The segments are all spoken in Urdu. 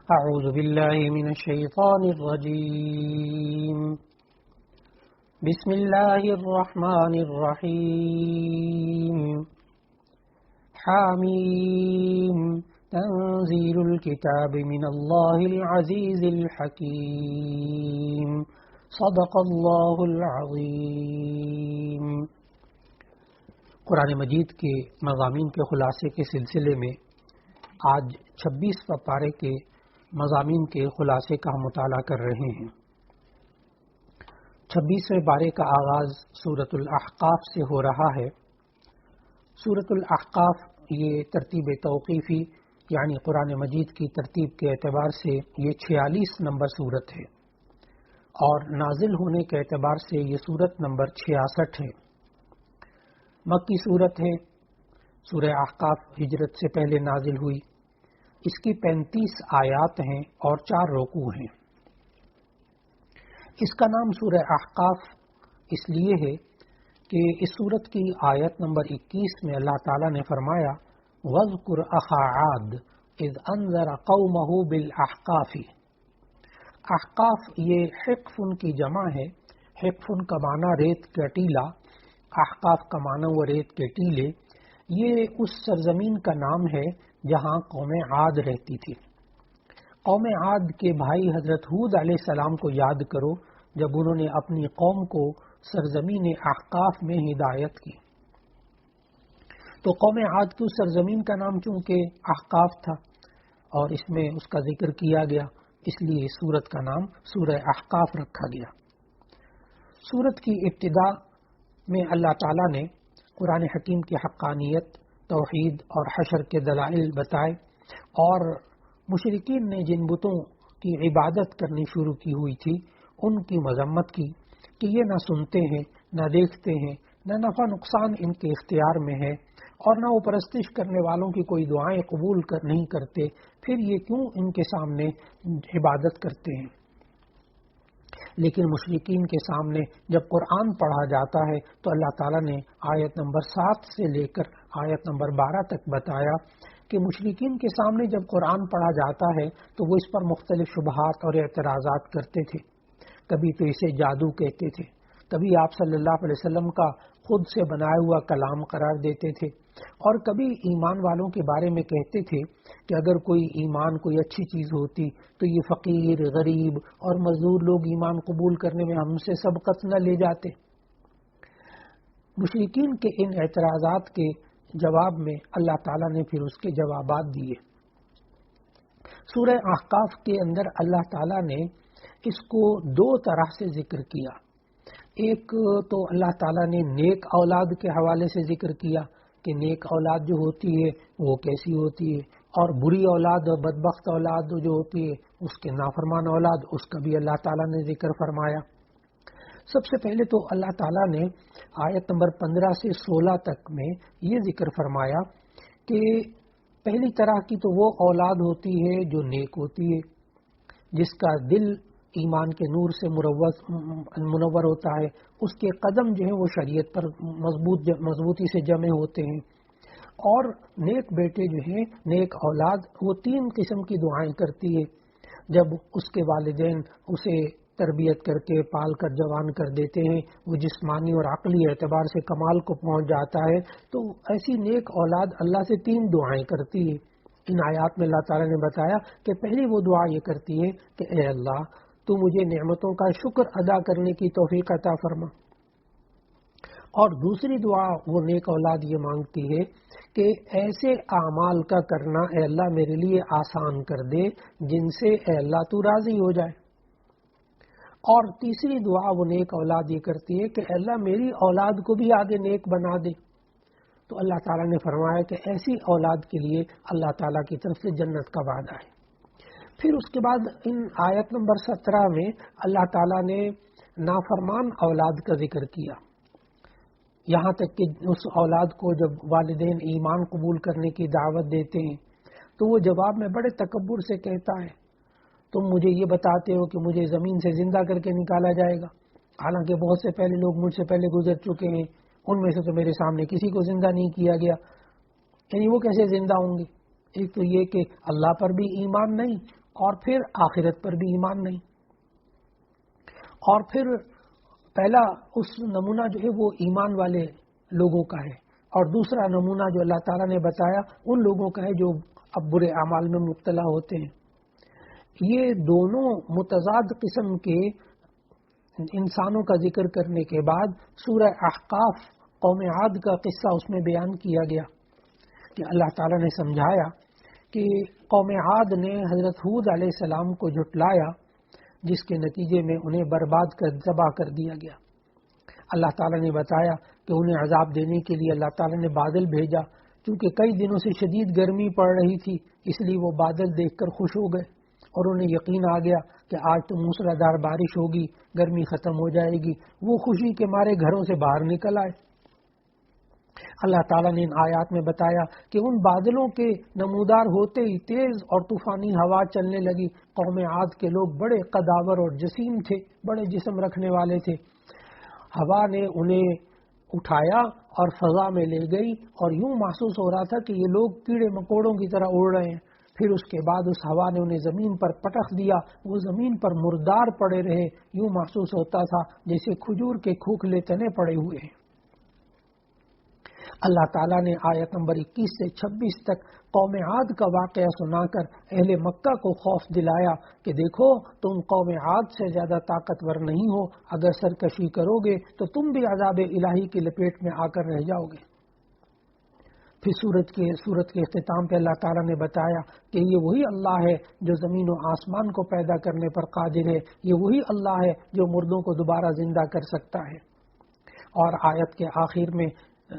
أعوذ بالله من الشيطان الرجيم بسم الله الرحمن الرحيم حاميم تنزيل الكتاب من الله العزيز الحكيم صدق الله العظيم۔ قرآن مجید کے مضامین کے خلاصے کے سلسلے میں آج 26 پارے کے مضامین کے خلاصے کا ہم مطالعہ کر رہے ہیں۔ 26ویں پارے کا آغاز سورۃ الاحقاف سے ہو رہا ہے۔ سورۃ الاحقاف یہ ترتیب توقیفی یعنی قرآن مجید کی ترتیب کے اعتبار سے یہ 46 نمبر سورت ہے اور نازل ہونے کے اعتبار سے یہ سورت نمبر 66 ہے۔ مکی سورت ہے۔ سورہ احقاف ہجرت سے پہلے نازل ہوئی۔ اس کی 35 آیات ہیں اور 4 رکوع ہیں۔ اس کا نام سورہ احقاف اس لیے ہے کہ اس سورت کی آیت نمبر 21 میں اللہ تعالیٰ نے فرمایا وَاذْكُرْ أَخَا عَادٍ إِذْ أَنذَرَ قَوْمَهُ بِالْأَحْقَافِ۔ احقاف یہ حقفن کی جمع ہے۔ حقفن کا معنی ریت کا ٹیلا، احقاف کا معنی وہ ریت کے ٹیلے۔ یہ اس سرزمین کا نام ہے جہاں قوم عاد رہتی تھی۔ قوم عاد کے بھائی حضرت ہود علیہ السلام کو یاد کرو جب انہوں نے اپنی قوم کو سرزمین احقاف میں ہدایت کی۔ تو قوم عاد کی اس سرزمین کا نام چونکہ احقاف تھا اور اس میں اس کا ذکر کیا گیا، اس لیے اس سورت کا نام سورہ احقاف رکھا گیا۔ سورت کی ابتدا میں اللہ تعالیٰ نے قرآن حکیم کی حقانیت، توحید اور حشر کے دلائل بتائے اور مشرکین نے جن بتوں کی عبادت کرنی شروع کی ہوئی تھی ان کی مذمت کی کہ یہ نہ سنتے ہیں، نہ دیکھتے ہیں، نہ نفع نقصان ان کے اختیار میں ہے اور نہ وہ پرستش کرنے والوں کی کوئی دعائیں قبول نہیں کرتے، پھر یہ کیوں ان کے سامنے عبادت کرتے ہیں۔ لیکن مشرکین کے سامنے جب قرآن پڑھا جاتا ہے تو اللہ تعالیٰ نے آیت نمبر 7 سے لے کر آیت نمبر 12 تک بتایا کہ مشرکین کے سامنے جب قرآن پڑھا جاتا ہے تو وہ اس پر مختلف شبہات اور اعتراضات کرتے تھے۔ کبھی تو اسے جادو کہتے تھے، کبھی آپ صلی اللہ علیہ وسلم کا خود سے بنایا ہوا کلام قرار دیتے تھے، اور کبھی ایمان والوں کے بارے میں کہتے تھے کہ اگر کوئی ایمان کوئی اچھی چیز ہوتی تو یہ فقیر، غریب اور مزدور لوگ ایمان قبول کرنے میں ہم سے سبقت نہ لے جاتے۔ مشرکین کے ان اعتراضات کے جواب میں اللہ تعالیٰ نے پھر اس کے جوابات دیے۔ سورہ احقاف کے اندر اللہ تعالیٰ نے اس کو 2 طرح سے ذکر کیا۔ ایک تو اللہ تعالیٰ نے نیک اولاد کے حوالے سے ذکر کیا کہ نیک اولاد جو ہوتی ہے وہ کیسی ہوتی ہے، اور بری اولاد اور بدبخت اولاد جو ہوتی ہے اس کے نافرمان اولاد، اس کا بھی اللہ تعالیٰ نے ذکر فرمایا۔ سب سے پہلے تو اللہ تعالیٰ نے آیت نمبر 15 سے 16 تک میں یہ ذکر فرمایا کہ پہلی طرح کی تو وہ اولاد ہوتی ہے جو نیک ہوتی ہے، جس کا دل ایمان کے نور سے منور ہوتا ہے، اس کے قدم جو ہیں وہ شریعت پر مضبوطی سے جمے ہوتے ہیں، اور نیک بیٹے جو ہیں، نیک اولاد، وہ 3 قسم کی دعائیں کرتی ہے۔ جب اس کے والدین اسے تربیت کر کے پال کر جوان کر دیتے ہیں، وہ جسمانی اور عقلی اعتبار سے کمال کو پہنچ جاتا ہے، تو ایسی نیک اولاد اللہ سے 3 دعائیں کرتی ہے۔ ان آیات میں اللہ تعالیٰ نے بتایا کہ پہلی وہ دعا یہ کرتی ہے کہ اے اللہ تو مجھے نعمتوں کا شکر ادا کرنے کی توفیق عطا فرما، اور دوسری دعا وہ نیک اولاد یہ مانگتی ہے کہ ایسے اعمال کا کرنا اے اللہ میرے لیے آسان کر دے جن سے اے اللہ تو راضی ہو جائے، اور تیسری دعا وہ نیک اولاد یہ کرتی ہے کہ اے اللہ میری اولاد کو بھی آگے نیک بنا دے۔ تو اللہ تعالیٰ نے فرمایا کہ ایسی اولاد کے لیے اللہ تعالیٰ کی طرف سے جنت کا وعدہ ہے۔ پھر اس کے بعد ان آیت نمبر 17 میں اللہ تعالیٰ نے نافرمان اولاد کا ذکر کیا، یہاں تک کہ اس اولاد کو جب والدین ایمان قبول کرنے کی دعوت دیتے ہیں تو وہ جواب میں بڑے تکبر سے کہتا ہے تم مجھے یہ بتاتے ہو کہ مجھے زمین سے زندہ کر کے نکالا جائے گا، حالانکہ بہت سے پہلے لوگ مجھ سے پہلے گزر چکے ہیں، ان میں سے تو میرے سامنے کسی کو زندہ نہیں کیا گیا، یعنی وہ کیسے زندہ ہوں گے؟ ایک تو یہ کہ اللہ پر بھی ایمان نہیں اور پھر آخرت پر بھی ایمان نہیں. اور پھر پہلا اس نمونہ جو ہے وہ ایمان والے لوگوں کا ہے، اور دوسرا نمونہ جو اللہ تعالیٰ نے بتایا ان لوگوں کا ہے جو اب برے اعمال میں مبتلا ہوتے ہیں. یہ دونوں متضاد قسم کے انسانوں کا ذکر کرنے کے بعد سورہ احقاف قوم عاد کا قصہ اس میں بیان کیا گیا کہ اللہ تعالیٰ نے سمجھایا کہ قوم عاد نے حضرت ہود علیہ السلام کو جھٹلایا، جس کے نتیجے میں انہیں برباد کر ذبح کر دیا گیا. اللہ تعالیٰ نے بتایا کہ انہیں عذاب دینے کے لیے اللہ تعالیٰ نے بادل بھیجا، چونکہ کئی دنوں سے شدید گرمی پڑ رہی تھی اس لیے وہ بادل دیکھ کر خوش ہو گئے اور انہیں یقین آ گیا کہ آج تو موسلادھار بارش ہوگی، گرمی ختم ہو جائے گی. وہ خوشی کے مارے گھروں سے باہر نکل آئے. اللہ تعالیٰ نے ان آیات میں بتایا کہ ان بادلوں کے نمودار ہوتے ہی تیز اور طوفانی ہوا چلنے لگی. قوم عاد کے لوگ بڑے قداور اور جسیم تھے، بڑے جسم رکھنے والے تھے. ہوا نے انہیں اٹھایا اور فضا میں لے گئی اور یوں محسوس ہو رہا تھا کہ یہ لوگ کیڑے مکوڑوں کی طرح اڑ رہے ہیں. پھر اس کے بعد اس ہوا نے انہیں زمین پر پٹخ دیا، وہ زمین پر مردار پڑے رہے. یوں محسوس ہوتا تھا جیسے کھجور کے کھوکھلے تنے پڑے ہوئے ہیں. اللہ تعالیٰ نے آیت نمبر 21 سے 26 تک قوم عاد کا واقعہ سنا کر اہل مکہ کو خوف دلایا کہ دیکھو تم قوم عاد سے زیادہ طاقتور نہیں ہو، اگر سرکشی کرو گے تو تم بھی عذاب الہی کی لپیٹ میں آ کر رہ جاؤ گے. پھر سورت کے اختتام پہ اللہ تعالیٰ نے بتایا کہ یہ وہی اللہ ہے جو زمین و آسمان کو پیدا کرنے پر قادر ہے، یہ وہی اللہ ہے جو مردوں کو دوبارہ زندہ کر سکتا ہے. اور آیت کے آخر میں،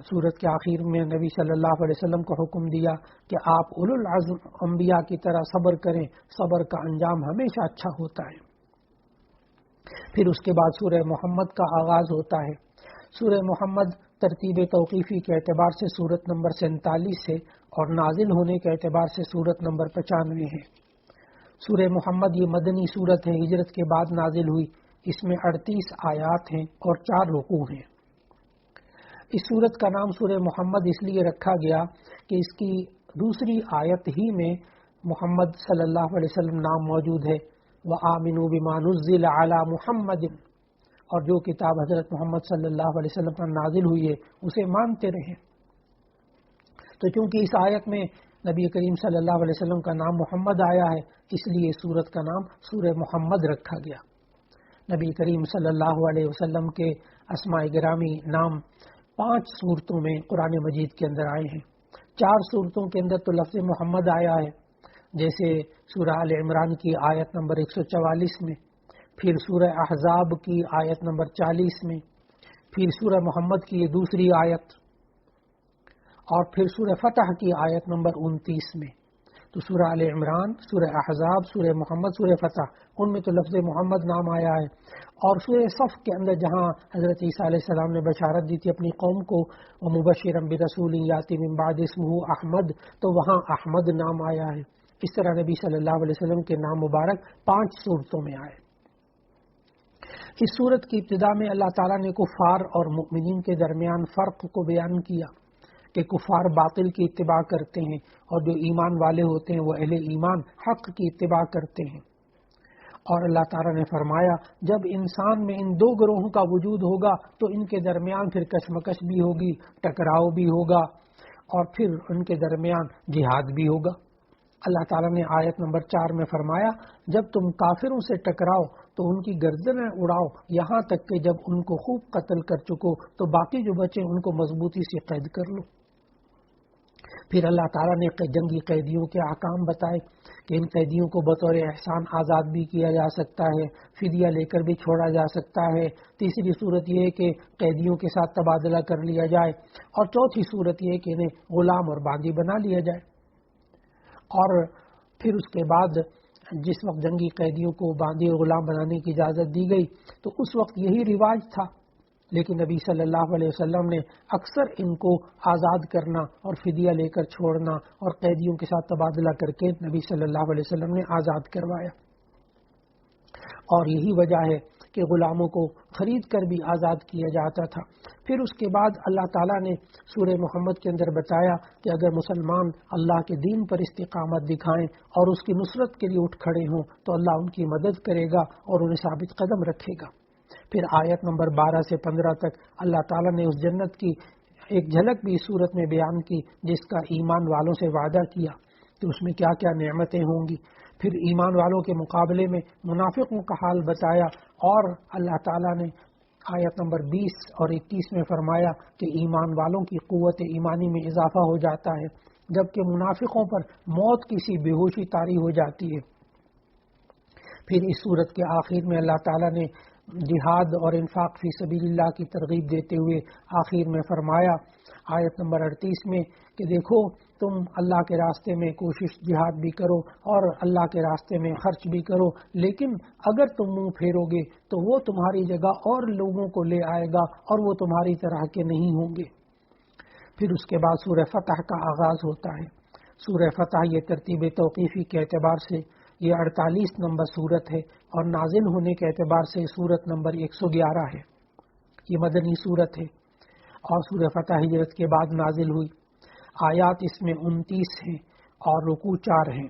سورت کے آخر میں نبی صلی اللہ علیہ وسلم کو حکم دیا کہ آپ اولو العزم انبیاء کی طرح صبر کریں، صبر کا انجام ہمیشہ اچھا ہوتا ہے. پھر اس کے بعد سورہ محمد کا آغاز ہوتا ہے. سورہ محمد ترتیب توقیفی کے اعتبار سے سورت نمبر 47 ہے اور نازل ہونے کے اعتبار سے سورت نمبر 95 ہے. سورہ محمد یہ مدنی سورت ہے، ہجرت کے بعد نازل ہوئی. اس میں 38 آیات ہیں اور 4 رکوع ہیں. اس سورت کا نام سورہ محمد اس لیے رکھا گیا کہ اس کی دوسری آیت ہی میں محمد صلی اللہ علیہ وسلم نام موجود ہے. وَآمِنُوا بِمَا نُزِّلَ عَلَى مُحَمَّدٍ، اور جو کتاب حضرت محمد صلی اللہ علیہ وسلم پر نازل ہوئی ہے اسے مانتے رہیں. تو چونکہ اس آیت میں نبی کریم صلی اللہ علیہ وسلم کا نام محمد آیا ہے اس لیے سورت کا نام سورہ محمد رکھا گیا. نبی کریم صلی اللہ علیہ وسلم کے اسماء گرامی نام 5 صورتوں میں قرآن مجید کے اندر آئے ہیں. 4 صورتوں کے اندر تو لفظ محمد آیا ہے، جیسے سورہ آل عمران کی آیت نمبر 144 میں، پھر سورہ احزاب کی آیت نمبر 40 میں، پھر سورہ محمد کی یہ دوسری آیت، اور پھر سورہ فتح کی آیت نمبر 29 میں. تو سورہ آل عمران، سورہ احزاب، سورہ محمد، سورہ فتح، ان میں تو لفظ محمد نام آیا ہے. اور سورہ صف کے اندر جہاں حضرت عیسیٰ علیہ السلام نے بشارت دی تھی اپنی قوم کو، وَمُبَشِّرًا بِرَسُولٍ يَأْتِي مِن بَعْدِهِ اسْمُهُ احمد، تو وہاں احمد نام آیا ہے. اس طرح نبی صلی اللہ علیہ وسلم کے نام مبارک 5 صورتوں میں آئے. اس صورت کی ابتدا میں اللہ تعالیٰ نے کفار اور مؤمنین کے درمیان فرق کو بیان کیا کہ کفار باطل کی اتباع کرتے ہیں اور جو ایمان والے ہوتے ہیں وہ اہل ایمان حق کی اتباع کرتے ہیں. اور اللہ تعالیٰ نے فرمایا جب انسان میں ان 2 گروہوں کا وجود ہوگا تو ان کے درمیان پھر کشمکش بھی ہوگی، ٹکراؤ بھی ہوگا، اور پھر ان کے درمیان جہاد بھی ہوگا. اللہ تعالیٰ نے آیت نمبر 4 میں فرمایا جب تم کافروں سے ٹکراؤ تو ان کی گردنیں اڑاؤ یہاں تک کہ جب ان کو خوب قتل کر چکو تو باقی جو بچے ان کو مضبوطی سے قید کر لو. پھر اللہ تعالیٰ نے جنگی قیدیوں کے احکام بتائے کہ ان قیدیوں کو بطور احسان آزاد بھی کیا جا سکتا ہے، فدیہ لے کر بھی چھوڑا جا سکتا ہے. تیسری صورت یہ ہے کہ قیدیوں کے ساتھ تبادلہ کر لیا جائے، اور چوتھی صورت یہ ہے کہ انہیں غلام اور باندی بنا لیا جائے. اور پھر اس کے بعد جس وقت جنگی قیدیوں کو باندی اور غلام بنانے کی اجازت دی گئی تو اس وقت یہی رواج تھا، لیکن نبی صلی اللہ علیہ وسلم نے اکثر ان کو آزاد کرنا اور فدیہ لے کر چھوڑنا اور قیدیوں کے ساتھ تبادلہ کر کے نبی صلی اللہ علیہ وسلم نے آزاد کروایا. اور یہی وجہ ہے کہ غلاموں کو خرید کر بھی آزاد کیا جاتا تھا۔ پھر اس کے بعد اللہ تعالیٰ نے سورہ محمد کے اندر بتایا کہ اگر مسلمان اللہ کے دین پر استقامت دکھائیں اور اس کی نصرت کے لیے اٹھ کھڑے ہوں تو اللہ ان کی مدد کرے گا اور انہیں ثابت قدم رکھے گا۔ پھر آیت نمبر 12 سے 15 تک اللہ تعالیٰ نے اس جنت کی ایک جھلک بھی اس صورت میں بیان کی جس کا ایمان والوں سے وعدہ کیا کہ اس میں کیا کیا نعمتیں ہوں گی۔ پھر ایمان والوں کے مقابلے میں منافقوں کا حال بتایا، اور اللہ تعالیٰ نے آیت نمبر 20 اور 21 میں فرمایا کہ ایمان والوں کی قوت ایمانی میں اضافہ ہو جاتا ہے، جبکہ منافقوں پر موت کی سی بے ہوشی طاری ہو جاتی ہے۔ پھر اس صورت کے آخر میں اللہ تعالیٰ نے جہاد اور انفاق فی سبیل اللہ کی ترغیب دیتے ہوئے آخر میں فرمایا آیت نمبر 38 میں کہ دیکھو تم اللہ کے راستے میں کوشش جہاد بھی کرو اور اللہ کے راستے میں خرچ بھی کرو، لیکن اگر تم منہ پھیرو گے تو وہ تمہاری جگہ اور لوگوں کو لے آئے گا اور وہ تمہاری طرح کے نہیں ہوں گے۔ پھر اس کے بعد سورہ فتح کا آغاز ہوتا ہے۔ سورہ فتح یہ ترتیب توقیفی کے اعتبار سے یہ 48 نمبر صورت ہے اور نازل ہونے کے اعتبار سے صورت نمبر 111 ہے۔ یہ مدنی صورت ہے اور سورہ فتح ہجرت کے بعد نازل ہوئی۔ آیات اس میں 29 ہیں اور رکوع 4 ہیں۔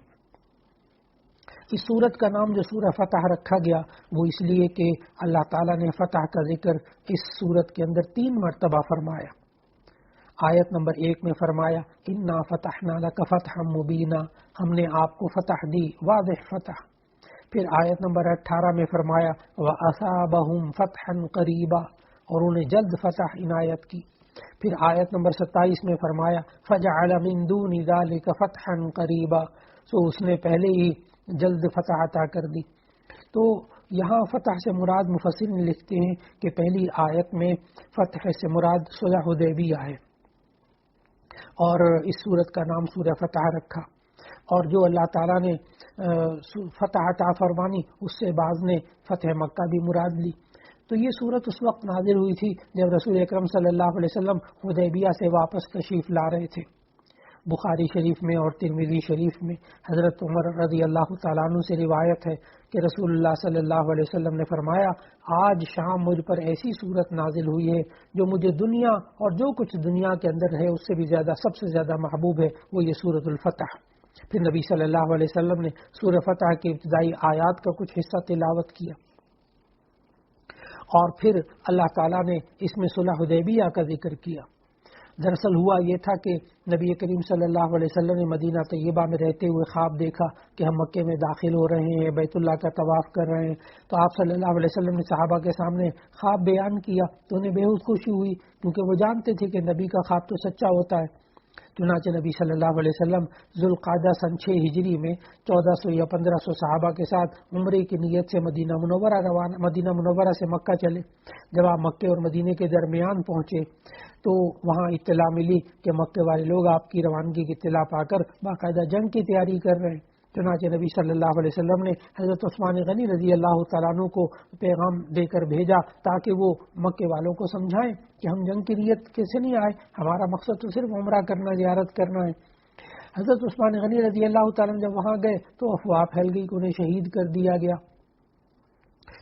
اس صورت کا نام جو سورہ فتح رکھا گیا وہ اس لیے کہ اللہ تعالیٰ نے فتح کا ذکر اس صورت کے اندر 3 مرتبہ فرمایا۔ آیت نمبر 1 میں فرمایا اِنَّا فَتَحْنَا لَكَ فَتْحًا مُبِينًا، ہم نے آپ کو فتح دی، واضح فتح۔ پھر آیت نمبر 18 میں فرمایا وَأَصَابَهُمْ فَتْحًا قَرِيبًا، اور انہیں جلد فتح عنایت کی۔ پھر آیت نمبر 27 میں فرمایا فَجَعَلَ مِن دُونِ ذَلِكَ فَتْحًا قَرِيبًا، سو اس نے پہلے ہی جلد فتح عطا کر دی۔ تو یہاں فتح سے مراد مفسرین لکھتے ہیں کہ پہلی آیت میں فتح سے مراد صلح حدیبیہ ہے اور اس صورت کا نام سورہ فتح رکھا، اور جو اللہ تعالیٰ نے فتح عطا فرمانی اس سے بعض نے فتح مکہ بھی مراد لی۔ تو یہ صورت اس وقت نازل ہوئی تھی جب رسول اکرم صلی اللہ علیہ وسلم حدیبیہ سے واپس تشریف لا رہے تھے۔ بخاری شریف میں اور ترمذی شریف میں حضرت عمر رضی اللہ تعالیٰ عنہ سے روایت ہے کہ رسول اللہ صلی اللہ علیہ وسلم نے فرمایا آج شام مجھ پر ایسی صورت نازل ہوئی ہے جو مجھے دنیا اور جو کچھ دنیا کے اندر ہے اس سے بھی زیادہ سب سے زیادہ محبوب ہے، وہ یہ سورۃ الفتح۔ پھر نبی صلی اللہ علیہ وسلم نے سورہ فتح کی ابتدائی آیات کا کچھ حصہ تلاوت کیا، اور پھر اللہ تعالیٰ نے اس میں صلح حدیبیہ کا ذکر کیا۔ دراصل ہوا یہ تھا کہ نبی کریم صلی اللہ علیہ وسلم نے مدینہ طیبہ میں رہتے ہوئے خواب دیکھا کہ ہم مکے میں داخل ہو رہے ہیں، بیت اللہ کا طواف کر رہے ہیں، تو آپ صلی اللہ علیہ وسلم نے صحابہ کے سامنے خواب بیان کیا تو انہیں بےحد خوشی ہوئی، کیونکہ وہ جانتے تھے کہ نبی کا خواب تو سچا ہوتا ہے۔ چنانچہ نبی صلی اللہ علیہ وسلم ذوالقعدہ سن 6 ہجری میں 1400 یا 1500 صحابہ کے ساتھ عمرے کی نیت سے مدینہ منورہ سے مکہ چلے۔ جب آپ مکے اور مدینے کے درمیان پہنچے تو وہاں اطلاع ملی کہ مکے والے لوگ آپ کی روانگی کی اطلاع پا کر باقاعدہ جنگ کی تیاری کر رہے ہیں۔ چنانچہ نبی صلی اللہ علیہ وسلم نے حضرت عثمان غنی رضی اللہ تعالیٰ عنہ کو پیغام دے کر بھیجا تاکہ وہ مکے والوں کو سمجھائیں کہ ہم جنگ کی نیت کیسے نہیں آئے، ہمارا مقصد تو صرف عمرہ کرنا، زیارت کرنا ہے۔ حضرت عثمان غنی رضی اللہ تعالیٰ عنہ جب وہاں گئے تو افواہ پھیل گئی کہ انہیں شہید کر دیا گیا،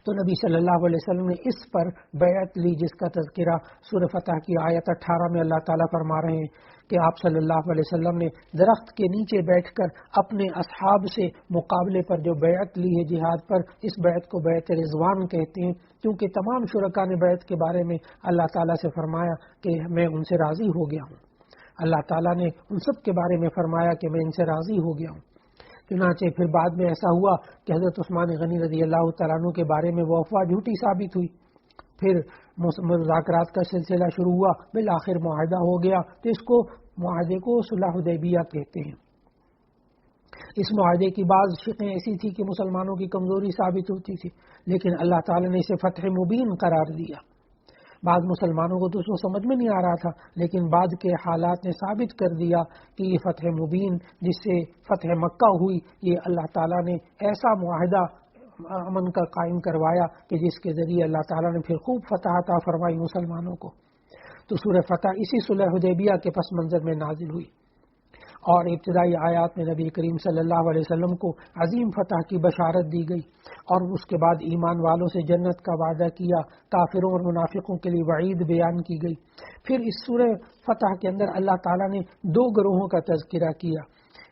تو نبی صلی اللہ علیہ وسلم نے اس پر بیعت لی جس کا تذکرہ سورہ فتح کی آیت 18 میں اللہ تعالیٰ فرما رہے ہیں کہ آپ صلی اللہ علیہ وسلم نے درخت کے نیچے بیٹھ کر اپنے اصحاب سے مقابلے پر جو بیعت لی ہے جہاد پر، اس بیعت کو بیعت رضوان کہتے ہیں، کیونکہ تمام شرکاء نے بیعت کے بارے میں اللہ تعالیٰ سے فرمایا کہ میں ان سے راضی ہو گیا ہوں۔ اللہ تعالیٰ نے ان سب کے بارے میں فرمایا کہ میں ان سے راضی ہو گیا ہوں۔ چنانچہ پھر بعد میں ایسا ہوا کہ حضرت عثمان غنی رضی اللہ تعالیٰ عنہ کے بارے میں وہ افواہ جھوٹی ثابت ہوئی، پھر مذاکرات کا سلسلہ شروع ہوا، بالآخر معاہدہ ہو گیا، تو اس کو معاہدے کو صلح حدیبیہ کہتے ہیں۔ اس معاہدے کی بعض شقیں ایسی تھی کہ مسلمانوں کی کمزوری ثابت ہوتی تھی، لیکن اللہ تعالیٰ نے اسے فتح مبین قرار دیا۔ بعض مسلمانوں کو تو اس کو سمجھ میں نہیں آ رہا تھا، لیکن بعد کے حالات نے ثابت کر دیا کہ یہ فتح مبین جس سے فتح مکہ ہوئی، یہ اللہ تعالیٰ نے ایسا معاہدہ امن کا قائم کروایا کہ جس کے ذریعے اللہ تعالیٰ نے پھر خوب فتح عطا فرمائی مسلمانوں کو۔ تو سورہ فتح اسی صلح حدیبیہ کے پس منظر میں نازل ہوئی۔ اور ابتدائی آیات میں نبی کریم صلی اللہ علیہ وسلم کو عظیم فتح کی بشارت دی گئی، اور اس کے بعد ایمان والوں سے جنت کا وعدہ کیا، کافروں اور منافقوں کے لیے وعید بیان کی گئی۔ پھر اس سورہ فتح کے اندر اللہ تعالیٰ نے دو گروہوں کا تذکرہ کیا،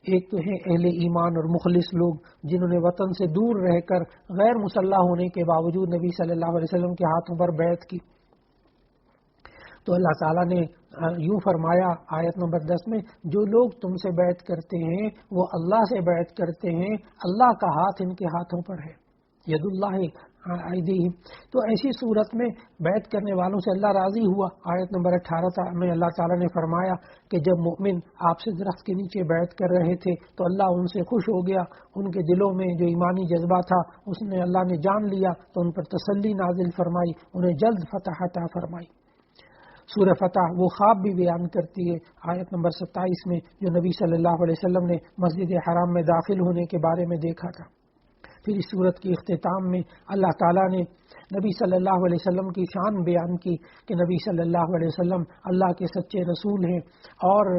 ایک تو ہے اہل ایمان اور مخلص لوگ جنہوں نے وطن سے دور رہ کر غیر مسلح ہونے کے باوجود نبی صلی اللہ علیہ وسلم کے ہاتھوں پر بیعت کی۔ تو اللہ تعالیٰ نے یوں فرمایا آیت نمبر 10 میں، جو لوگ تم سے بیعت کرتے ہیں وہ اللہ سے بیعت کرتے ہیں، اللہ کا ہاتھ ان کے ہاتھوں پر ہے، ید اللہ ایدیہم۔ تو ایسی صورت میں بیعت کرنے والوں سے اللہ راضی ہوا۔ آیت نمبر 18 میں اللہ تعالیٰ نے فرمایا کہ جب مومن آپ سے درخت کے نیچے بیعت کر رہے تھے تو اللہ ان سے خوش ہو گیا، ان کے دلوں میں جو ایمانی جذبہ تھا اس نے اللہ نے جان لیا تو ان پر تسلی نازل فرمائی، انہیں جلد فتح عطا فرمائی۔ سورہ فتح وہ خواب بھی بیان کرتی ہے آیت نمبر 27 میں، جو نبی صلی اللہ علیہ وسلم نے مسجد حرام میں داخل ہونے کے بارے میں دیکھا تھا۔ پھر اس صورت کے اختتام میں اللہ تعالیٰ نے نبی صلی اللہ علیہ وسلم کی شان بیان کی کہ نبی صلی اللہ علیہ وسلم اللہ کے سچے رسول ہیں، اور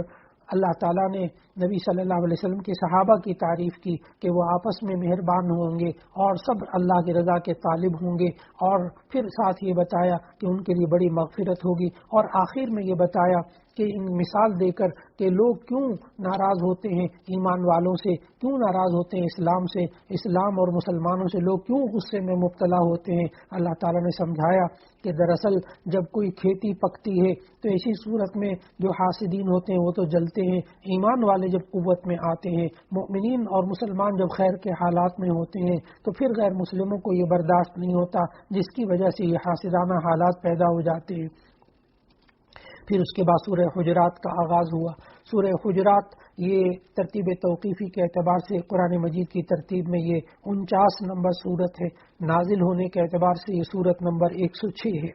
اللہ تعالیٰ نے نبی صلی اللہ علیہ وسلم کے صحابہ کی تعریف کی کہ وہ آپس میں مہربان ہوں گے اور سب اللہ کی رضا کے طالب ہوں گے، اور پھر ساتھ یہ بتایا کہ ان کے لیے بڑی مغفرت ہوگی، اور آخر میں یہ بتایا کہ ان مثال دے کر کہ لوگ کیوں ناراض ہوتے ہیں ایمان والوں سے، کیوں ناراض ہوتے ہیں اسلام سے، اسلام اور مسلمانوں سے لوگ کیوں غصے میں مبتلا ہوتے ہیں۔ اللہ تعالیٰ نے سمجھایا کہ دراصل جب کوئی کھیتی پکتی ہے تو ایسی صورت میں جو حاسدین ہوتے ہیں وہ تو جلتے ہیں، ایمان والے جب قوت میں آتے ہیں، مؤمنین اور مسلمان جب خیر کے حالات میں ہوتے ہیں تو پھر غیر مسلموں کو یہ برداشت نہیں ہوتا، جس کی وجہ سے یہ حاسدانہ حالات پیدا ہو جاتے ہیں۔ پھر اس کے بعد سورہ حجرات کا آغاز ہوا۔ سورہ حجرات یہ ترتیب توقیفی کے اعتبار سے قرآن مجید کی ترتیب میں یہ 49 نمبر سورت ہے، نازل ہونے کے اعتبار سے یہ سورت نمبر 106 ہے،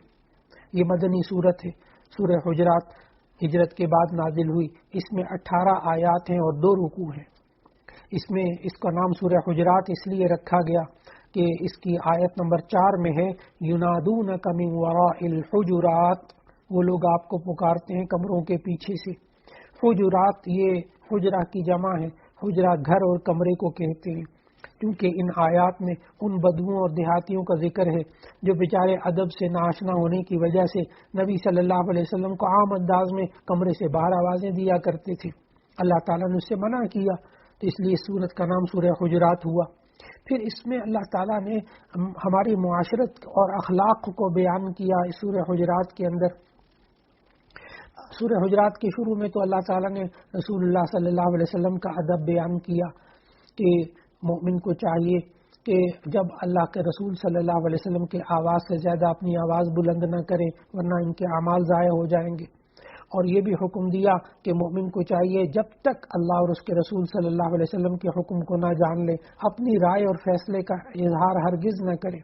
یہ مدنی سورت ہے۔ سورہ حجرات ہجرت کے بعد نازل ہوئی، اس میں 18 آیات ہیں اور 2 رکوع ہیں۔ اس کا نام سورہ حجرات اس لیے رکھا گیا کہ اس کی آیت نمبر 4 میں ہے، ینادونک من وراء الحجرات، وہ لوگ آپ کو پکارتے ہیں کمروں کے پیچھے سے۔ حجرات یہ حجرہ کی جمع ہے، حجرہ گھر اور کمرے کو کہتے ہیں، کیونکہ ان آیات میں ان بدوؤں اور دیہاتیوں کا ذکر ہے جو بیچارے ادب سے ناشنا ہونے کی وجہ سے نبی صلی اللہ علیہ وسلم کو عام انداز میں کمرے سے باہر آوازیں دیا کرتے تھے۔ اللہ تعالیٰ نے اس سے منع کیا، تو اس لیے سورت کا نام سورہ حجرات ہوا۔ پھر اس میں اللہ تعالیٰ نے ہماری معاشرت اور اخلاق کو بیان کیا اس سورہ حجرات کے اندر۔ سورہ حجرات کے شروع میں تو اللہ تعالیٰ نے رسول اللہ صلی اللہ علیہ وسلم کا ادب بیان کیا کہ مومن کو چاہیے کہ جب اللہ کے رسول صلی اللہ علیہ وسلم کے آواز سے زیادہ اپنی آواز بلند نہ کریں ورنہ ان کے اعمال ضائع ہو جائیں گے، اور یہ بھی حکم دیا کہ مومن کو چاہیے جب تک اللہ اور اس کے رسول صلی اللہ علیہ وسلم کے حکم کو نہ جان لے اپنی رائے اور فیصلے کا اظہار ہرگز نہ کرے،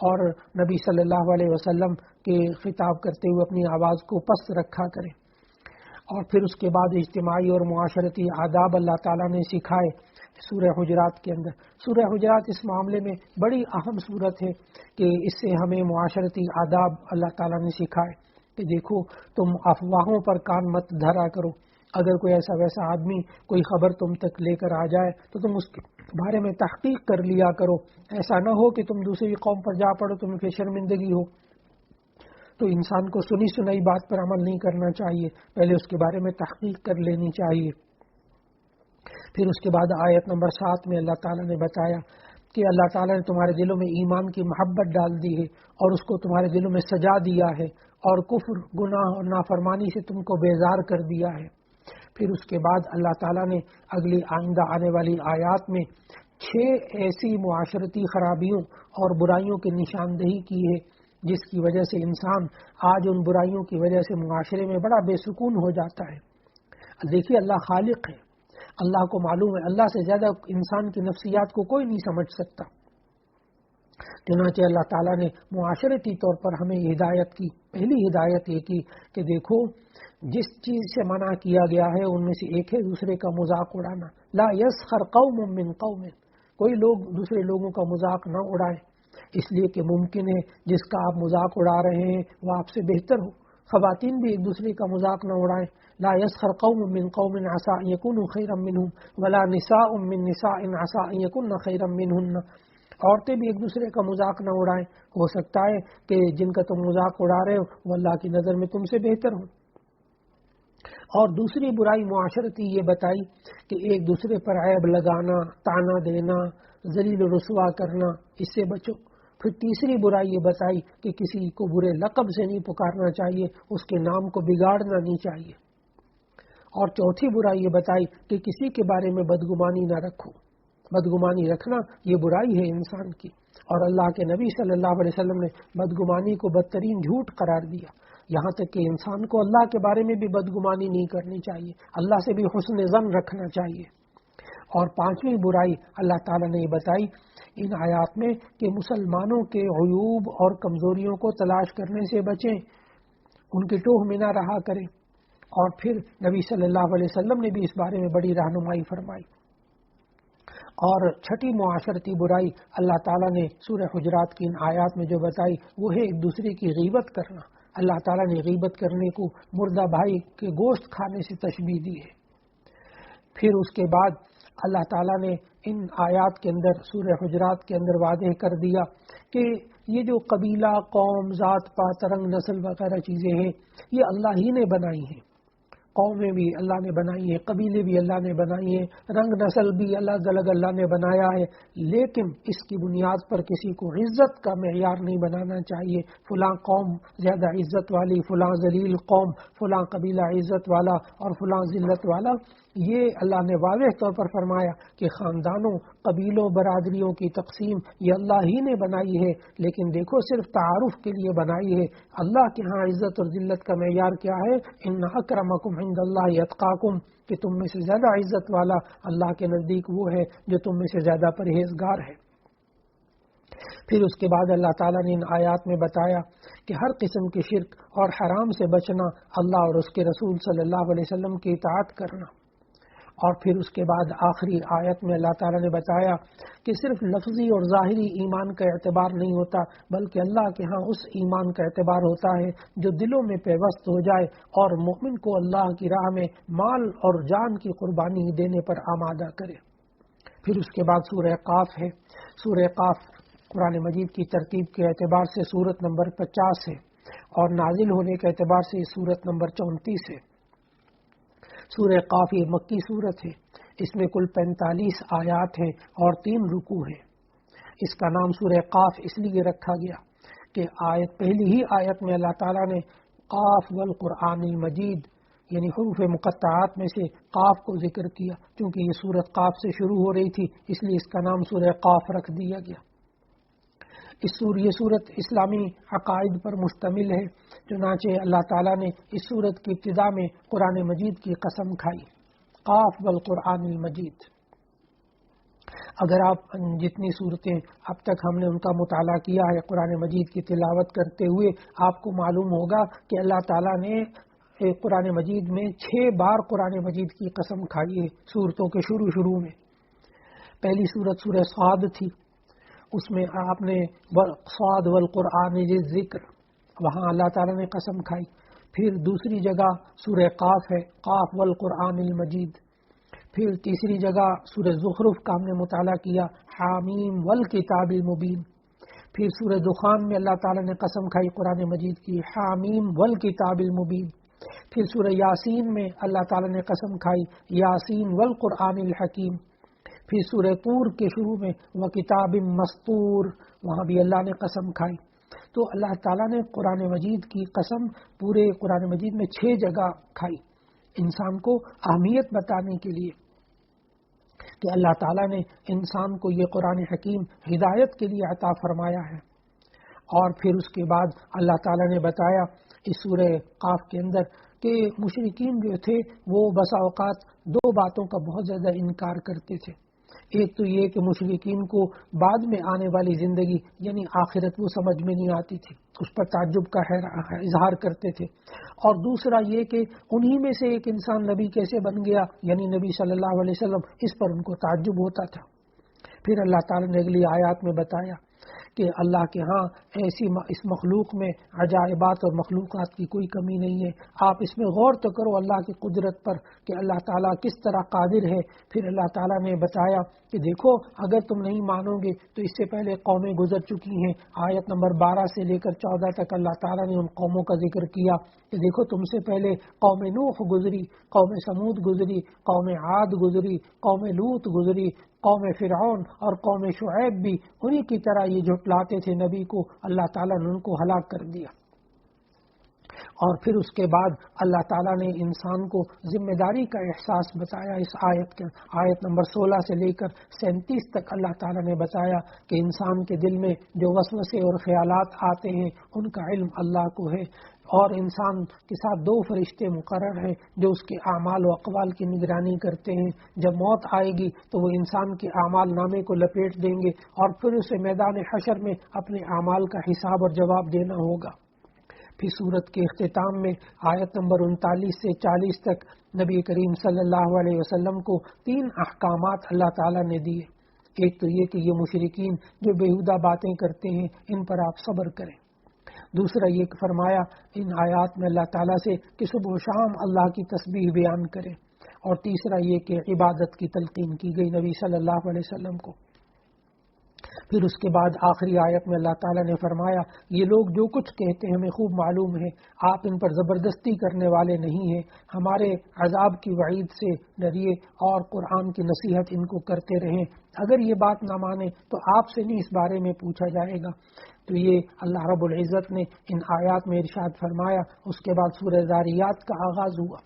اور نبی صلی اللہ علیہ وسلم کے خطاب کرتے ہوئے اپنی آواز کو پست رکھا کرے۔ اور پھر اس کے بعد اجتماعی اور معاشرتی آداب اللہ تعالیٰ نے سکھائے سورہ حجرات کے اندر۔ سورہ حجرات اس معاملے میں بڑی اہم صورت ہے کہ اس سے ہمیں معاشرتی آداب اللہ تعالیٰ نے سکھائے کہ دیکھو تم افواہوں پر کان مت دھرا کرو، اگر کوئی ایسا ویسا آدمی کوئی خبر تم تک لے کر آ جائے تو تم اس کے بارے میں تحقیق کر لیا کرو، ایسا نہ ہو کہ تم دوسری قوم پر جا پڑو تمہیں پھر شرمندگی ہو۔ تو انسان کو سنی سنائی بات پر عمل نہیں کرنا چاہیے، پہلے اس کے بارے میں تحقیق کر لینی چاہیے۔ پھر اس کے بعد آیت نمبر 7 میں اللہ تعالیٰ نے بتایا کہ اللہ تعالیٰ نے تمہارے دلوں میں ایمان کی محبت ڈال دی ہے اور اس کو تمہارے دلوں میں سجا دیا ہے، اور کفر، گناہ اور نافرمانی سے تم کو بیزار کر دیا ہے۔ پھر اس کے بعد اللہ تعالیٰ نے اگلی آئندہ آنے والی آیات میں 6 ایسی معاشرتی خرابیوں اور برائیوں کی نشاندہی کی ہے جس کی وجہ سے انسان آج ان برائیوں کی وجہ سے معاشرے میں بڑا بے سکون ہو جاتا ہے۔ دیکھیے اللہ خالق ہے، اللہ کو معلوم ہے، اللہ سے زیادہ انسان کی نفسیات کو کوئی نہیں سمجھ سکتا۔ چنانچہ اللہ تعالیٰ نے معاشرتی طور پر ہمیں ہدایت کی، پہلی ہدایت یہ کی کہ دیکھو جس چیز سے منع کیا گیا ہے ان میں سے ایک ہے دوسرے کا مذاق اڑانا۔ لا یسخر قوم من قوم، کوئی لوگ دوسرے لوگوں کا مذاق نہ اڑائیں، اس لیے کہ ممکن ہے جس کا آپ مذاق اڑا رہے ہیں وہ آپ سے بہتر ہو۔ خواتین بھی ایک دوسرے کا مذاق نہ اڑائیں، لا يسخر قوم من قوم عسى ان يكونوا خيرا منهم ولا نساء من نساء عسى ان يكن خيرا منهن. عورتیں بھی ایک دوسرے کا مذاق نہ اڑائیں، ہو سکتا ہے کہ جن کا تم مذاق اڑا رہے ہو وہ اللہ کی نظر میں تم سے بہتر ہو. اور دوسری برائی معاشرتی یہ بتائی کہ ایک دوسرے پر عیب لگانا، طعنہ دینا، ذلیل و رسوا کرنا، اس سے بچو. پھر تیسری برائی یہ بتائی کہ کسی کو برے لقب سے نہیں پکارنا چاہیے، اس کے نام کو بگاڑنا نہیں چاہیے. اور چوتھی برائی یہ بتائی کہ کسی کے بارے میں بدگمانی نہ رکھو. بدگمانی رکھنا یہ برائی ہے انسان کی، اور اللہ کے نبی صلی اللہ علیہ وسلم نے بدگمانی کو بدترین جھوٹ قرار دیا. یہاں تک کہ انسان کو اللہ کے بارے میں بھی بدگمانی نہیں کرنی چاہیے، اللہ سے بھی حسن ظن رکھنا چاہیے. اور پانچویں برائی اللہ تعالیٰ نے یہ بتائی ان آیات میں کہ مسلمانوں کے عیوب اور کمزوریوں کو تلاش کرنے سے بچیں، ان کی ٹوہ میں نہ رہا کریں. اور پھر نبی صلی اللہ علیہ وسلم نے بھی اس بارے میں بڑی رہنمائی فرمائی. اور چھٹی معاشرتی برائی اللہ تعالیٰ نے سورہ حجرات کی ان آیات میں جو بتائی وہ ہے ایک دوسرے کی غیبت کرنا. اللہ تعالیٰ نے غیبت کرنے کو مردہ بھائی کے گوشت کھانے سے تشبیہ دی ہے. پھر اس کے بعد اللہ تعالیٰ نے ان آیات کے اندر سورہ حجرات کے اندر واضح کر دیا کہ یہ جو قبیلہ، قوم، ذات پات، رنگ، نسل وغیرہ چیزیں ہیں یہ اللہ ہی نے بنائی ہیں. قومیں بھی اللہ نے بنائی ہیں، قبیلے بھی اللہ نے بنائی ہیں، رنگ نسل بھی اللہ نے بنایا ہے. لیکن اس کی بنیاد پر کسی کو عزت کا معیار نہیں بنانا چاہیے. فلاں قوم زیادہ عزت والی، فلاں ذلیل قوم، فلاں قبیلہ عزت والا اور فلاں ذلت والا. یہ اللہ نے واضح طور پر فرمایا کہ خاندانوں، قبیلوں، برادریوں کی تقسیم یہ اللہ ہی نے بنائی ہے، لیکن دیکھو صرف تعارف کے لیے بنائی ہے. اللہ کے ہاں عزت اور ذلت کا معیار کیا ہے؟ ان اکرمکم عند اللہ اتقاکم، کہ تم میں سے زیادہ عزت والا اللہ کے نزدیک وہ ہے جو تم میں سے زیادہ پرہیزگار ہے. پھر اس کے بعد اللہ تعالیٰ نے ان آیات میں بتایا کہ ہر قسم کے شرک اور حرام سے بچنا، اللہ اور اس کے رسول صلی اللہ علیہ وسلم کی اطاعت کرنا. اور پھر اس کے بعد آخری آیت میں اللہ تعالیٰ نے بتایا کہ صرف لفظی اور ظاہری ایمان کا اعتبار نہیں ہوتا، بلکہ اللہ کے ہاں اس ایمان کا اعتبار ہوتا ہے جو دلوں میں پیوست ہو جائے اور مومن کو اللہ کی راہ میں مال اور جان کی قربانی دینے پر آمادہ کرے. پھر اس کے بعد سورہ قاف ہے. سورہ قاف قرآن مجید کی ترتیب کے اعتبار سے سورت نمبر 50 ہے اور نازل ہونے کے اعتبار سے سورت نمبر 34 ہے. سورہ قاف یہ مکی سورت ہے. اس میں کل 45 آیات ہیں اور 3 رکوع ہیں. اس کا نام سورہ قاف اس لیے رکھا گیا کہ پہلی ہی آیت میں اللہ تعالیٰ نے قاف والقرآن المجید یعنی حروف مقطعات میں سے قاف کو ذکر کیا. چونکہ یہ سورت قاف سے شروع ہو رہی تھی اس لیے اس کا نام سورہ قاف رکھ دیا گیا. یہ سورت اسلامی عقائد پر مشتمل ہے. چنانچہ اللہ تعالیٰ نے اس سورت کی ابتدا میں قرآن مجید کی قسم کھائی، قاف والقرآن المجید. اگر آپ جتنی صورتیں اب تک ہم نے ان کا مطالعہ کیا ہے قرآن مجید کی تلاوت کرتے ہوئے، آپ کو معلوم ہوگا کہ اللہ تعالیٰ نے قرآن مجید میں 6 بار قرآن مجید کی قسم کھائی ہے صورتوں کے شروع میں. پہلی صورت سورہ صاد تھی، اس میں آپ نے صاد والقرآن ذکر، وہاں اللہ تعالیٰ نے قسم کھائی. پھر دوسری جگہ سورہ قاف ہے، قاف والقرآن المجید. پھر تیسری جگہ سورہ زخرف کا ہم نے مطالعہ کیا، حامیم والکتاب المبین. پھر سورہ دخان میں اللہ تعالیٰ نے قسم کھائی قرآن مجید کی، حامیم والکتاب المبین. پھر سورہ یاسین میں اللہ تعالیٰ نے قسم کھائی، یاسین والقرآن الحکیم. پھر سورہ طور کے شروع میں وکتاب مسطور، وہاں بھی اللہ نے قسم کھائی. تو اللہ تعالیٰ نے قرآن مجید کی قسم پورے قرآن مجید میں 6 جگہ کھائی، انسان کو اہمیت بتانے کے لیے کہ اللہ تعالیٰ نے انسان کو یہ قرآن حکیم ہدایت کے لیے عطا فرمایا ہے. اور پھر اس کے بعد اللہ تعالیٰ نے بتایا اس سورہ قاف کے اندر کہ مشرکین جو تھے وہ بسا اوقات 2 باتوں کا بہت زیادہ انکار کرتے تھے. ایک تو یہ کہ مشرکین کو بعد میں آنے والی زندگی یعنی آخرت وہ سمجھ میں نہیں آتی تھی، اس پر تعجب کا اظہار کرتے تھے. اور دوسرا یہ کہ انہی میں سے ایک انسان نبی کیسے بن گیا، یعنی نبی صلی اللہ علیہ وسلم، اس پر ان کو تعجب ہوتا تھا. پھر اللہ تعالیٰ نے اگلی آیات میں بتایا کہ اللہ کے ہاں ایسی اس مخلوق میں عجائبات اور مخلوقات کی کوئی کمی نہیں ہے. آپ اس میں غور تو کرو اللہ کی قدرت پر کہ اللہ تعالیٰ کس طرح قادر ہے. پھر اللہ تعالیٰ نے بتایا کہ دیکھو اگر تم نہیں مانو گے تو اس سے پہلے قومیں گزر چکی ہیں. آیت نمبر 12 سے لے کر 14 تک اللہ تعالیٰ نے ان قوموں کا ذکر کیا کہ دیکھو تم سے پہلے قوم نوح گزری، قوم سمود گزری، قوم عاد گزری، قوم لوط گزری، قوم فرعون اور قوم شعیب بھی انہی کی طرح یہ جھٹلاتے تھے نبی کو. اللہ تعالیٰ نے ان کو ہلاک کر دیا. اور پھر اس کے بعد اللہ تعالیٰ نے انسان کو ذمہ داری کا احساس بتایا. اس آیت نمبر 16 سے لے کر 37 تک اللہ تعالیٰ نے بتایا کہ انسان کے دل میں جو وسوسے اور خیالات آتے ہیں ان کا علم اللہ کو ہے، اور انسان کے ساتھ 2 فرشتے مقرر ہیں جو اس کے اعمال و اقوال کی نگرانی کرتے ہیں. جب موت آئے گی تو وہ انسان کے اعمال نامے کو لپیٹ دیں گے اور پھر اسے میدان حشر میں اپنے اعمال کا حساب اور جواب دینا ہوگا. پھر سورت کے اختتام میں آیت نمبر 39 سے 40 تک نبی کریم صلی اللہ علیہ وسلم کو 3 احکامات اللہ تعالیٰ نے دیے. ایک تو یہ کہ یہ مشرکین جو بیہودہ باتیں کرتے ہیں ان پر آپ صبر کریں. دوسرا یہ کہ فرمایا ان آیات میں اللہ تعالیٰ سے کہ صبح و شام اللہ کی تسبیح بیان کریں. اور تیسرا یہ کہ عبادت کی تلقین کی گئی نبی صلی اللہ علیہ وسلم کو. پھر اس کے بعد آخری آیت میں اللہ تعالیٰ نے فرمایا یہ لوگ جو کچھ کہتے ہیں ہمیں خوب معلوم ہے، آپ ان پر زبردستی کرنے والے نہیں ہیں. ہمارے عذاب کی وعید سے ڈریے اور قرآن کی نصیحت ان کو کرتے رہیں. اگر یہ بات نہ مانے تو آپ سے نہیں اس بارے میں پوچھا جائے گا. تو یہ اللہ رب العزت نے ان آیات میں ارشاد فرمایا. اس کے بعد سورہ ذاریات کا آغاز ہوا.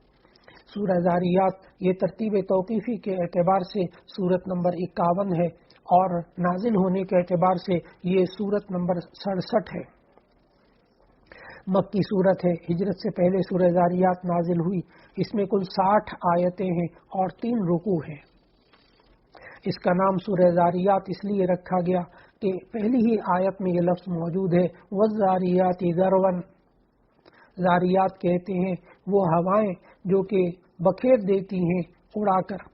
سورہ ذاریات یہ ترتیب توقیفی کے اعتبار سے سورت نمبر 51 ہے اور نازل ہونے کے اعتبار سے یہ سورت نمبر 67 ہے. مکی سورت ہے. ہجرت سے پہلے سورہ ذاریات نازل ہوئی. اس میں کل 60 آیتیں ہیں اور 3 رکوع ہیں. اس کا نام سورہ ذاریات اس لیے رکھا گیا کہ پہلی ہی آیت میں یہ لفظ موجود ہے وَالذَّارِيَاتِ ذَرْوًا. ذاریات کہتے ہیں وہ ہوائیں جو کہ بکھیر دیتی ہیں اڑا کر.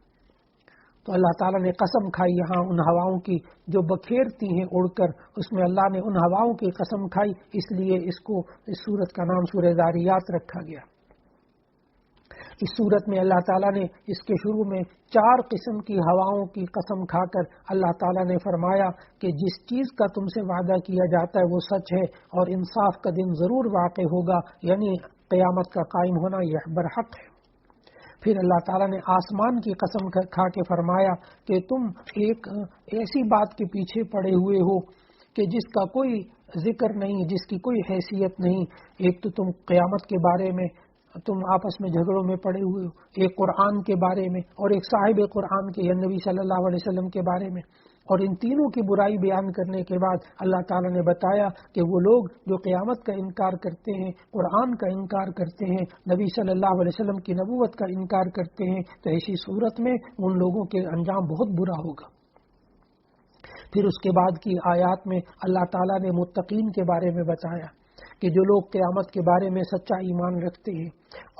تو اللہ تعالیٰ نے قسم کھائی یہاں ان ہواؤں کی جو بکھیرتی ہیں اڑ کر. اس میں اللہ نے ان ہواؤں کی قسم کھائی، اس لیے اس سورت کا نام سورہ ذاریات رکھا گیا. اس سورت میں اللہ تعالیٰ نے اس کے شروع میں 4 قسم کی ہواؤں کی قسم کھا کر اللہ تعالیٰ نے فرمایا کہ جس چیز کا تم سے وعدہ کیا جاتا ہے وہ سچ ہے اور انصاف کا دن ضرور واقع ہوگا، یعنی قیامت کا قائم ہونا یہ برحق ہے. پھر اللہ تعالیٰ نے آسمان کی قسم کھا کے فرمایا کہ تم ایک ایسی بات کے پیچھے پڑے ہوئے ہو کہ جس کا کوئی ذکر نہیں، جس کی کوئی حیثیت نہیں. ایک تو تم قیامت کے بارے میں تم آپس میں جھگڑوں میں پڑے ہوئے ہو، ایک قرآن کے بارے میں اور ایک صاحب قرآن کے نبی صلی اللہ علیہ وسلم کے بارے میں. اور ان تینوں کی برائی بیان کرنے کے بعد اللہ تعالیٰ نے بتایا کہ وہ لوگ جو قیامت کا انکار کرتے ہیں، قرآن کا انکار کرتے ہیں، نبی صلی اللہ علیہ وسلم کی نبوت کا انکار کرتے ہیں، تو ایسی صورت میں ان لوگوں کے انجام بہت برا ہوگا. پھر اس کے بعد کی آیات میں اللہ تعالیٰ نے متقین کے بارے میں بتایا کہ جو لوگ قیامت کے بارے میں سچا ایمان رکھتے ہیں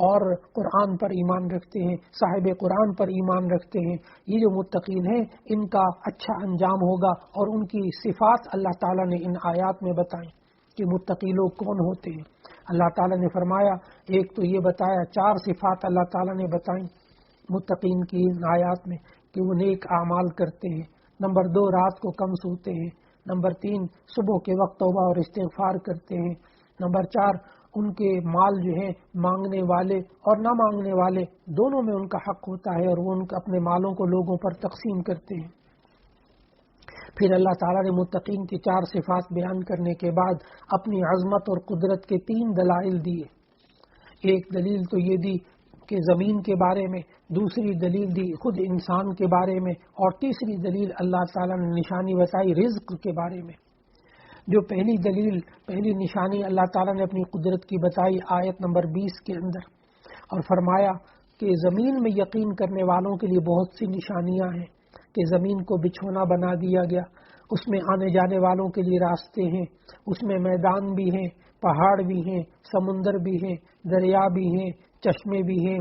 اور قرآن پر ایمان رکھتے ہیں، صاحب قرآن پر ایمان رکھتے ہیں، یہ جو متقین ہیں ان کا اچھا انجام ہوگا. اور ان کی صفات اللہ تعالیٰ نے ان آیات میں بتائیں کہ متقی لوگ کون ہوتے ہیں. اللہ تعالیٰ نے فرمایا ایک تو یہ بتایا 4 صفات اللہ تعالیٰ نے بتائیں متقین کی ان آیات میں کہ وہ نیک اعمال کرتے ہیں. نمبر 2 رات کو کم سوتے ہیں. نمبر 3 صبح کے وقت توبہ اور استغفار کرتے ہیں. نمبر 4 ان کے مال جو ہیں مانگنے والے اور نہ مانگنے والے دونوں میں ان کا حق ہوتا ہے اور وہ اپنے مالوں کو لوگوں پر تقسیم کرتے ہیں. پھر اللہ تعالیٰ نے متقین کی 4 صفات بیان کرنے کے بعد اپنی عظمت اور قدرت کے 3 دلائل دیے. ایک دلیل تو یہ دی کہ زمین کے بارے میں، دوسری دلیل دی خود انسان کے بارے میں، اور تیسری دلیل اللہ تعالیٰ نے نشانی بتائی رزق کے بارے میں. جو پہلی نشانی اللہ تعالیٰ نے اپنی قدرت کی بتائی آیت نمبر 20 کے اندر، اور فرمایا کہ زمین میں یقین کرنے والوں کے لیے بہت سی نشانیاں ہیں کہ زمین کو بچھونا بنا دیا گیا، اس میں آنے جانے والوں کے لیے راستے ہیں، اس میں میدان بھی ہیں، پہاڑ بھی ہیں، سمندر بھی ہیں، دریا بھی ہیں، چشمے بھی ہیں،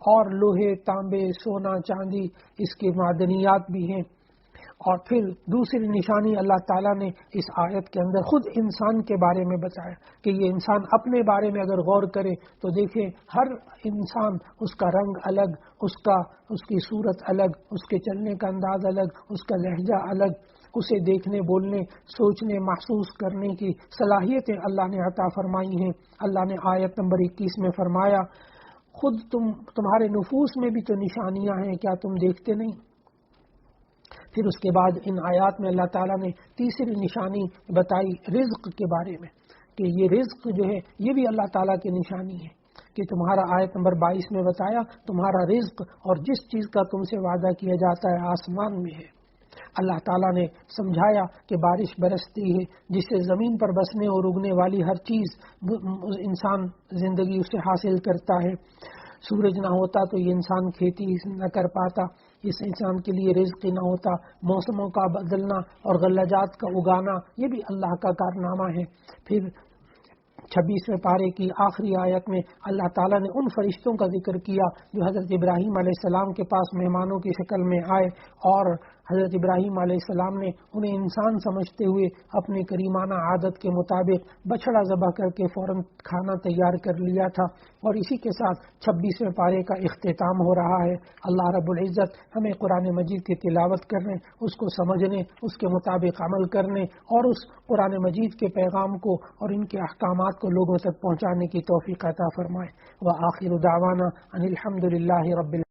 اور لوہے، تانبے، سونا، چاندی اس کے معدنیات بھی ہیں. اور پھر دوسری نشانی اللہ تعالیٰ نے اس آیت کے اندر خود انسان کے بارے میں بتایا کہ یہ انسان اپنے بارے میں اگر غور کرے تو دیکھیں ہر انسان اس کا رنگ الگ، اس کی صورت الگ، اس کے چلنے کا انداز الگ، اس کا لہجہ الگ، اسے دیکھنے، بولنے، سوچنے، محسوس کرنے کی صلاحیتیں اللہ نے عطا فرمائی ہیں۔ اللہ نے آیت نمبر 21 میں فرمایا خود تمہارے نفوس میں بھی تو نشانیاں ہیں، کیا تم دیکھتے نہیں؟ پھر اس کے بعد ان آیات میں اللہ تعالیٰ نے تیسری نشانی بتائی رزق کے بارے میں کہ یہ رزق جو ہے یہ بھی اللہ تعالیٰ کی نشانی ہے کہ تمہارا آیت نمبر 22 میں بتایا تمہارا رزق اور جس چیز کا تم سے وعدہ کیا جاتا ہے آسمان میں ہے۔ اللہ تعالیٰ نے سمجھایا کہ بارش برستی ہے جس سے زمین پر بسنے اور اگنے والی ہر چیز انسان زندگی اسے حاصل کرتا ہے۔ سورج نہ ہوتا تو یہ انسان کھیتی نہ کر پاتا، اس انسان کے لیے رزق نہ ہوتا، موسموں کا بدلنا اور غلجات کا اگانا یہ بھی اللہ کا کارنامہ ہے۔ پھر 26ویں پارے کی آخری آیت میں اللہ تعالیٰ نے ان فرشتوں کا ذکر کیا جو حضرت ابراہیم علیہ السلام کے پاس مہمانوں کی شکل میں آئے اور حضرت ابراہیم علیہ السلام نے انہیں انسان سمجھتے ہوئے اپنی کریمانہ عادت کے مطابق بچڑا ذبح کر کے فوراً کھانا تیار کر لیا تھا۔ اور اسی کے ساتھ 26ویں پارے کا اختتام ہو رہا ہے۔ اللہ رب العزت ہمیں قرآن مجید کی تلاوت کرنے، اس کو سمجھنے، اس کے مطابق عمل کرنے اور اس قرآن مجید کے پیغام کو اور ان کے احکامات کو لوگوں تک پہنچانے کی توفیق عطا فرمائے۔ وآخر دعوانا ان الحمد للہ رب العالمین۔